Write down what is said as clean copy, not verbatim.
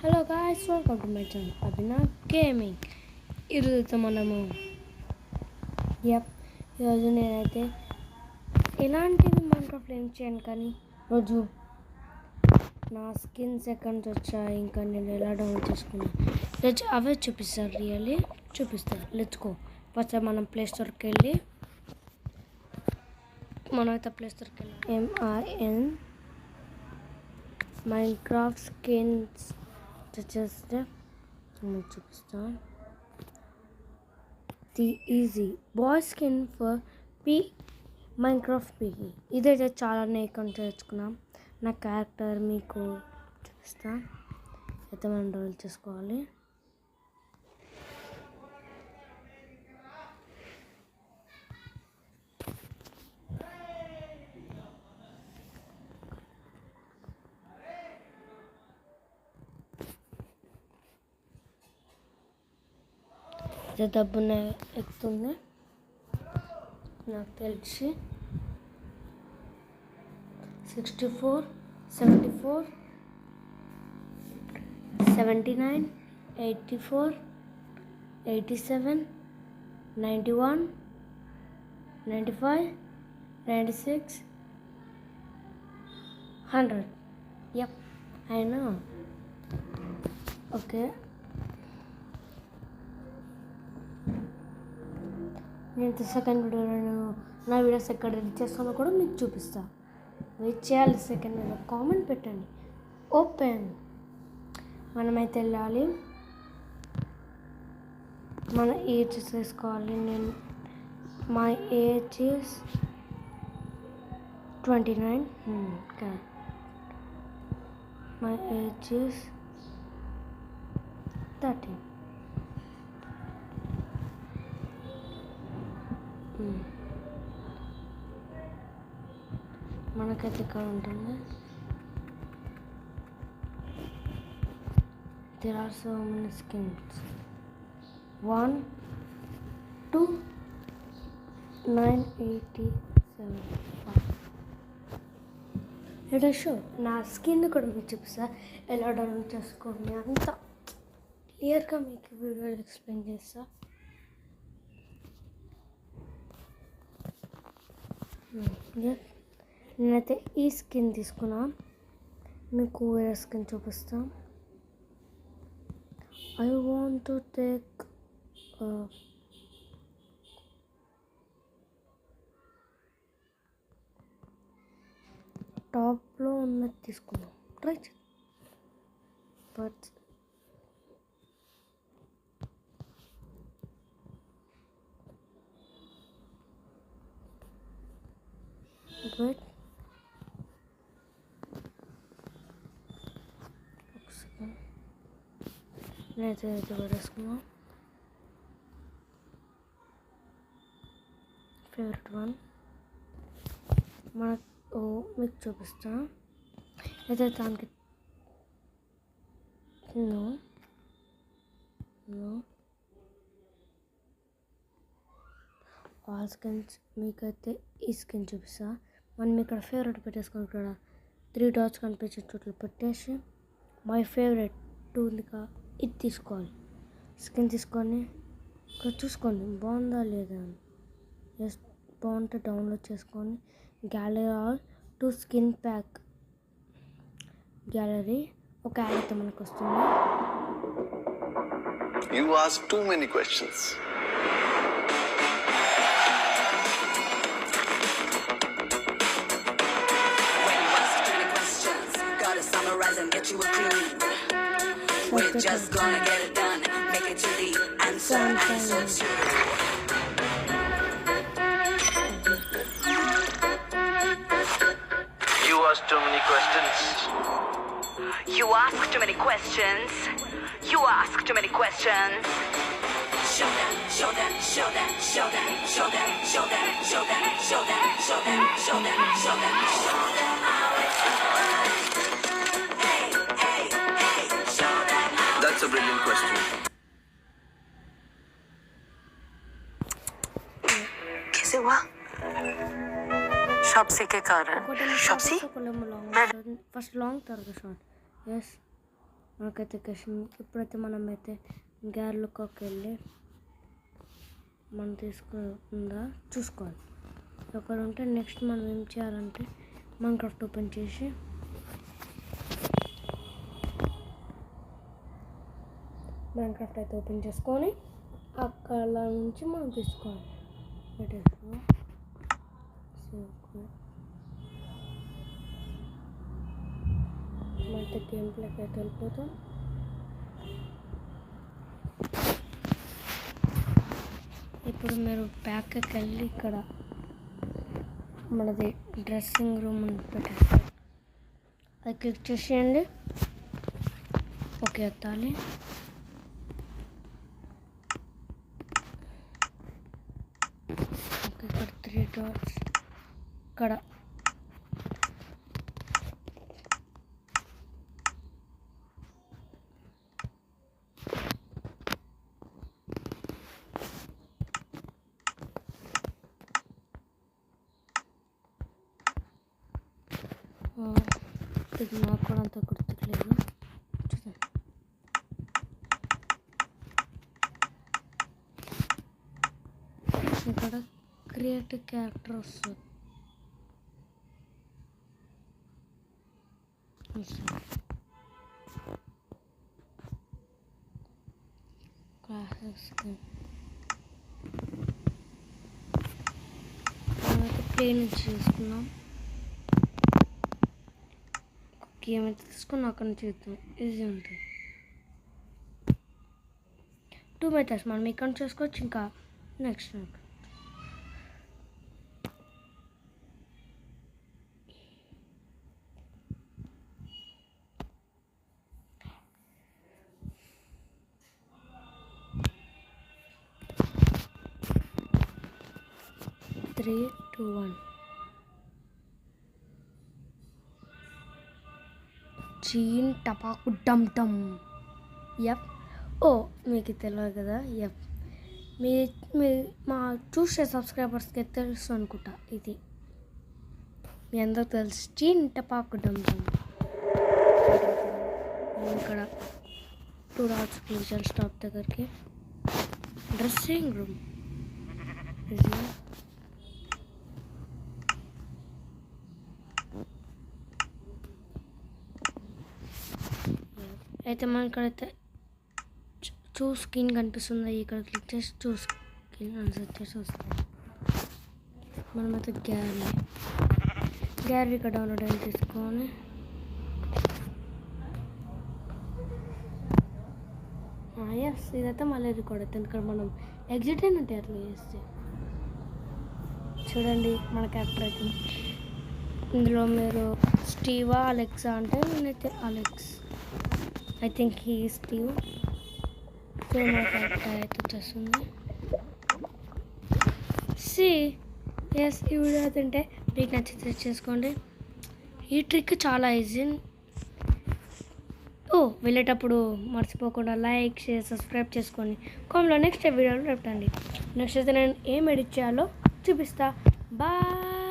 Hello guys, welcome to my channel Abhinav gaming. ఈరోజు మనము ఈరోజు నేనైతే ఎలాంటివి మైన్క్రాఫ్ట్ ఏం చేయను, కానీ రోజు నా స్కిన్స్ ఎక్కడి నుంచి వచ్చాయి, ఇంకా నేను ఎలా డౌన్లోడ్ చేసుకున్నాను ఈరోజు అవే చూపిస్తాను. రియల్లీ చూపిస్తాను. Let's go. ఫస్ట్ మనం ప్లే స్టోర్కి వెళ్ళి MIN మైన్క్రాఫ్ట్ స్కిన్స్ చేస్తే మీకు చూపిస్తాను. The easy boy skin for Minecraft పీకి ఇదైతే చాలా నేకం తెచ్చుకున్నాం. నా క్యారెక్టర్ మీకు చూపిస్తాను. అయితే మనం డౌన్లోడ్ చేసుకోవాలి. ఇది డబ్బున ఎక్కుతుంది నాకు తెలిసి 64, 74, 79, 84, 87, 91, 95, 96, 100. Yep, I know. Okay. నేను సెకండ్ వీడియోలో నా వీడియోస్ ఎక్కడ ఎడిట్ చేస్తానో కూడా మీకు చూపిస్తాను. వెయిట్ చేయాలి. సెకండ్ వీడియో కామెంట్ పెట్టండి. ఓపెన్. మనమైతే వెళ్ళాలి. మన ఏజ్ చేసుకోవాలి. నేను మై ఏజ్ 29. My age 13. మనకైతే ఇక్కడ ఉంటుంది. there are so many skins. 1, 2, 9, 87, 5. It show నా స్కిన్ కూడా మీకు చూపిస్తా. ఎలా డౌన్లోడ్ చేసుకోండి అంత క్లియర్గా మీకు వీడియోలో ఎక్స్ప్లెయిన్ చేస్తా. నేనైతే ఈ స్కిన్ తీసుకున్నా. మీకు వేరే స్కిన్ చూపిస్తా. ఐ వాంట్ టు టేక్ టాప్లో ఉన్నది తీసుకున్నాం. Right, but good. నేనైతే పడేసుకున్నాం. ఫేవరెట్ వన్ మనకు మీకు చూపిస్తా. అయితే దానికి ఆల్ స్కిన్స్ మీకైతే ఈ స్కిన్ చూపిస్తా. మనం ఇక్కడ ఫేవరెట్ పెట్టేసుకొని ఇక్కడ 3 డాట్స్ కనిపించే చోట్ల పెట్టేసి మై ఫేవరెట్ 2 ఉందిగా ఇది తీసుకోవాలి. స్కిన్ తీసుకొని ఇక్కడ చూసుకోండి బాగుందా లేదా అని. జస్ట్ బాగుంటే డౌన్లోడ్ చేసుకొని gallery all to skin pack gallery ఒక యాడ్ అయితే మనకు వస్తుంది. You ask too many questions. Summarize and get you a clean. We're just gonna get it done. Make it to the answer. You ask too many questions. You ask too many questions. You ask too many questions. Show them, show them, show them, show them, show them, show them, show them, show them, show them, show them, show them, show them how it's done. That's a brilliant question. कैसे हुआ? शॉपसी के कारण. Shopsy? First long తర్వాత short. Yes మనకైతే question ఇప్పుడైతే మనమైతే గ్యార్లుకోకి వెళ్ళి మనం తీసుకుందా చూసుకోవాలి. ఒకరు ఉంటే నెక్స్ట్ మనం ఏం చేయాలంటే మైన్క్రాఫ్ట్ ఓపెన్ చేసి మైన్క్రాఫ్ట్ అయితే ఓపెన్ చేసుకొని అక్కడ నుంచి మనం తీసుకోవాలి. అయితే గేమ్ ప్లేకి అయితే వెళ్ళిపోతాం. ఇప్పుడు మీరు బ్యాక్కి వెళ్ళి ఇక్కడ మనది డ్రెస్సింగ్ రూమ్ పెట్టేస్తారు. అది క్లిక్ చేసేయండి. ఓకే ఎత్తాలి. ఓకే ఇక్కడ 3 డాట్స్ ఇక్కడ ఇది నాకు కూడా అంత గుర్తులేదు. చూద్దాం. ఇక్కడ క్రియేట్ క్యారెక్టర్ వస్తుంది. క్లాసెస్ ప్లే నుంచి చేసుకున్నాం. గేమ్ అయితే తీసుకుని అక్కడ నుంచి చూద్దాం. ఈజీ ఉంటుంది. 2 మెథడ్స్ మనం ఇక్కడ నుంచి చేసుకోవచ్చు. ఇంకా నెక్స్ట్ 3, 2, 1 చీన్ టపాకు డమ్ డమ్. ఎఫ్. ఓ మీకు తెలియదు కదా. ఎఫ్ మీ మా చూసే సబ్స్క్రైబర్స్కి తెలుసు అనుకుంటా. ఇది మీ అందరికి తెలుసు. చీన్ టపాకు డమ్ డమ్. ఇక్కడ 2 డాట్స్ క్లిక్ చేయాలి స్టాప్ దగ్గరికి. డ్రెస్సింగ్ రూమ్ అయితే మనం ఇక్కడైతే చూస్ స్క్రీన్ కనిపిస్తుంది. ఇక్కడ క్లిక్ చేసి చూస్ స్క్రీన్ అని సెట్ చేసి వస్తుంది. మనమైతే గ్యాలరీ ఇక్కడ డౌన్లోడ్ అయ్యి తీసుకొని ఎస్ ఇదైతే మళ్ళీ రికార్డ్ అవుతుంది. ఇక్కడ మనం ఎగ్జిట్ అయినట్టు అట్లా చేస్తే చూడండి మన క్యారెక్టర్ అవుతుంది. ఇందులో మీరు స్టీవా అలెక్సా అంటే నేనైతే Alex. I think he Steve. So మన క్యారెక్టర్ అయితే వచ్చేస్తుంది. ఎస్ ఈ వీడియో అయితే మీకు నచ్చితే చేసుకోండి. ఈ ట్రిక్ చాలా ఈజీ. వెళ్ళేటప్పుడు మర్చిపోకుండా లైక్ షేర్ సబ్స్క్రైబ్ చేసుకోండి. కామెంట్లో నెక్స్ట్ వీడియోలో పెట్టండి. నెక్స్ట్ అయితే నేను ఏం ఎడిట్ చేయాలో చూపిస్తా. బాయ్.